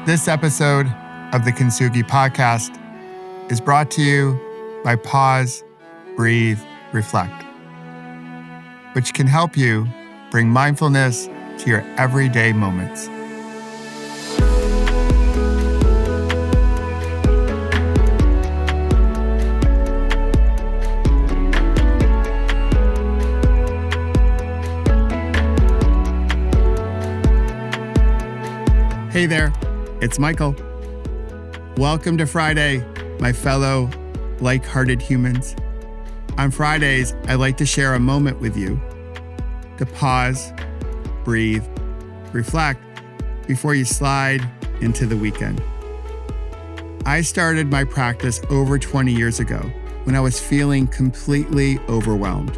This episode of the Kintsugi Podcast is brought to you by Pause, Breathe, Reflect, which can help you bring mindfulness to your everyday moments. Hey there, it's Michael. Welcome to Friday, my fellow like-hearted humans. On Fridays, I like to share a moment with you to pause, breathe, reflect before you slide into the weekend. I started my practice over 20 years ago when I was feeling completely overwhelmed.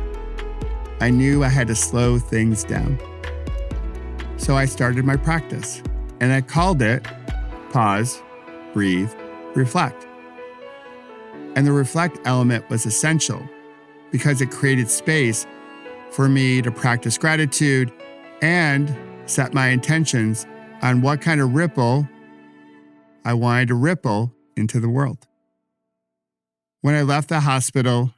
I knew I had to slow things down. So I started my practice. And I called it Pause, Breathe, Reflect. And the reflect element was essential because it created space for me to practice gratitude and set my intentions on what kind of ripple I wanted to ripple into the world. When I left the hospital,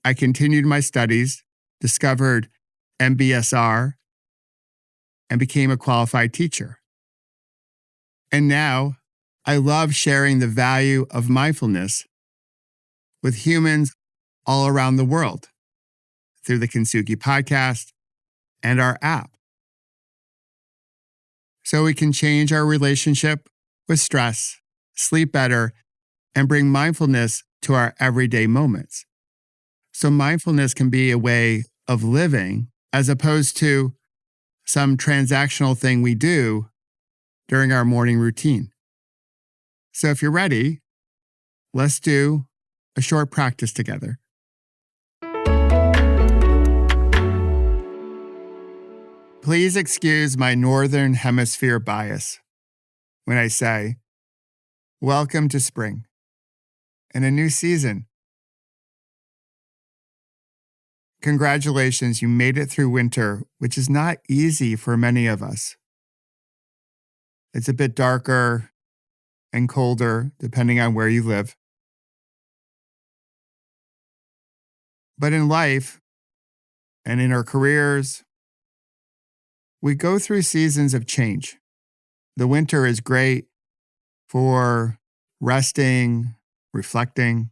I continued my studies, discovered MBSR, and became a qualified teacher. And now, I love sharing the value of mindfulness with humans all around the world through the Kintsugi Podcast and our app. So we can change our relationship with stress, sleep better, and bring mindfulness to our everyday moments. So mindfulness can be a way of living as opposed to some transactional thing we do during our morning routine. So if you're ready, let's do a short practice together. Please excuse my northern hemisphere bias when I say, welcome to spring and a new season. Congratulations, you made it through winter, which is not easy for many of us. It's a bit darker and colder, depending on where you live. But in life and in our careers, we go through seasons of change. The winter is great for resting, reflecting.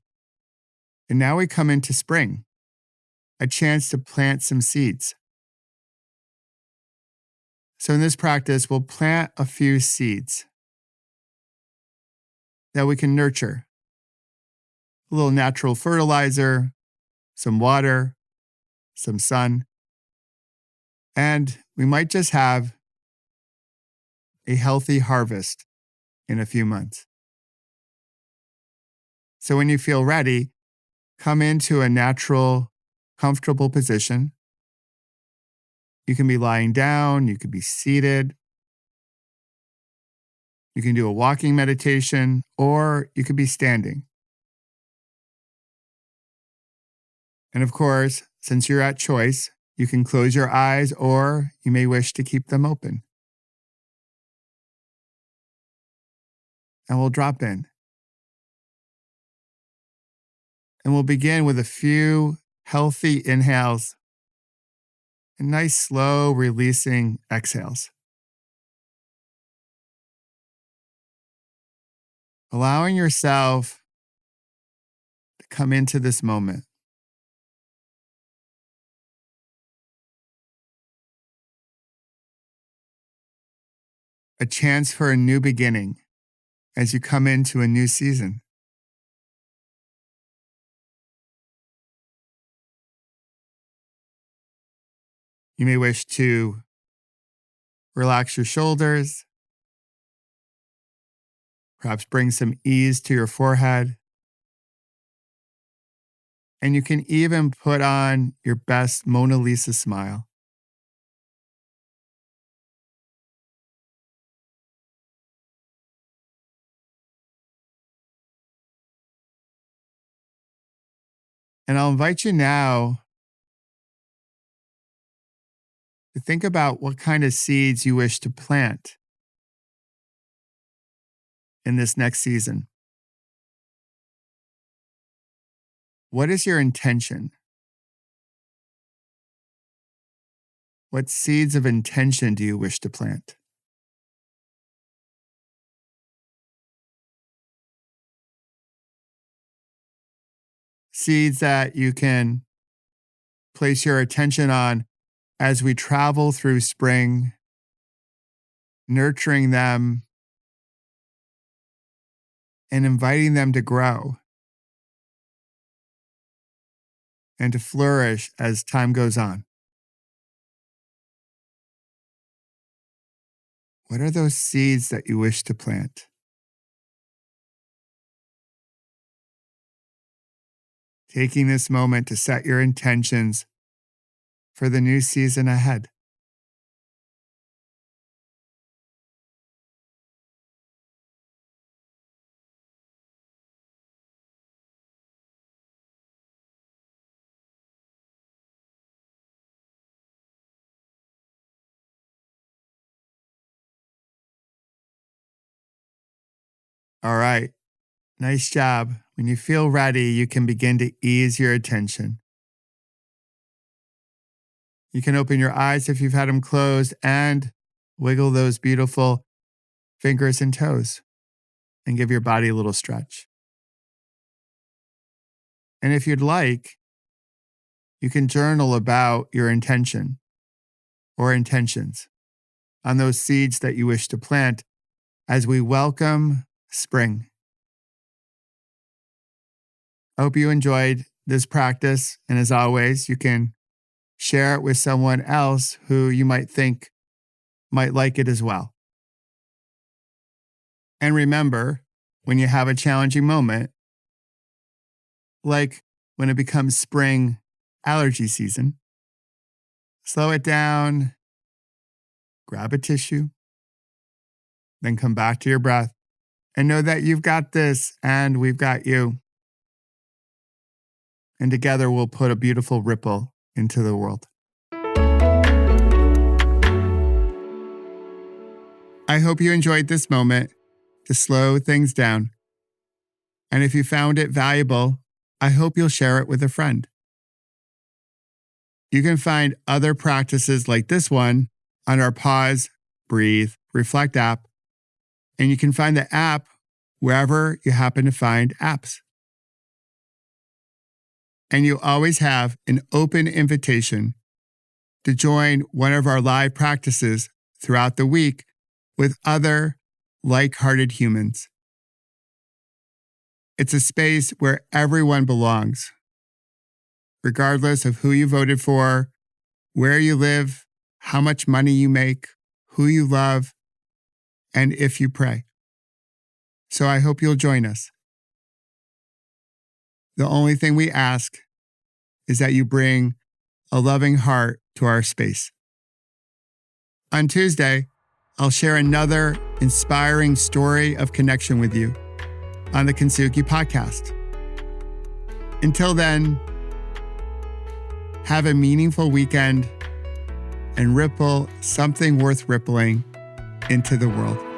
And now we come into spring, a chance to plant some seeds. So in this practice, we'll plant a few seeds that we can nurture. A little natural fertilizer, some water, some sun, and we might just have a healthy harvest in a few months. So when you feel ready, come into a natural, comfortable position. You can be lying down, you could be seated. You can do a walking meditation, or you could be standing. And of course, since you're at choice, you can close your eyes or you may wish to keep them open. And we'll drop in. And we'll begin with a few healthy inhales and nice, slow, releasing exhales. Allowing yourself to come into this moment. A chance for a new beginning as you come into a new season. You may wish to relax your shoulders, perhaps bring some ease to your forehead. And you can even put on your best Mona Lisa smile. And I'll invite you now to think about what kind of seeds you wish to plant in this next season? What is your intention? What seeds of intention do you wish to plant? Seeds that you can place your attention on as we travel through spring, nurturing them and inviting them to grow and to flourish as time goes on. What are those seeds that you wish to plant? Taking this moment to set your intentions for the new season ahead. All right. Nice job. When you feel ready, you can begin to ease your attention. You can open your eyes if you've had them closed and wiggle those beautiful fingers and toes and give your body a little stretch. And if you'd like, you can journal about your intention or intentions on those seeds that you wish to plant as we welcome spring. I hope you enjoyed this practice. And as always, you can share it with someone else who you might think might like it as well. And remember, when you have a challenging moment, like when it becomes spring allergy season, slow it down, grab a tissue, then come back to your breath and know that you've got this and we've got you. And together we'll put a beautiful ripple into the world. I hope you enjoyed this moment to slow things down. And if you found it valuable, I hope you'll share it with a friend. You can find other practices like this one on our Pause, Breathe, Reflect app. And you can find the app wherever you happen to find apps. And you always have an open invitation to join one of our live practices throughout the week with other like-hearted humans. It's a space where everyone belongs, regardless of who you voted for, where you live, how much money you make, who you love, and if you pray. So I hope you'll join us. The only thing we ask is that you bring a loving heart to our space. On Tuesday, I'll share another inspiring story of connection with you on the Kintsugi Podcast. Until then, have a meaningful weekend and ripple something worth rippling into the world.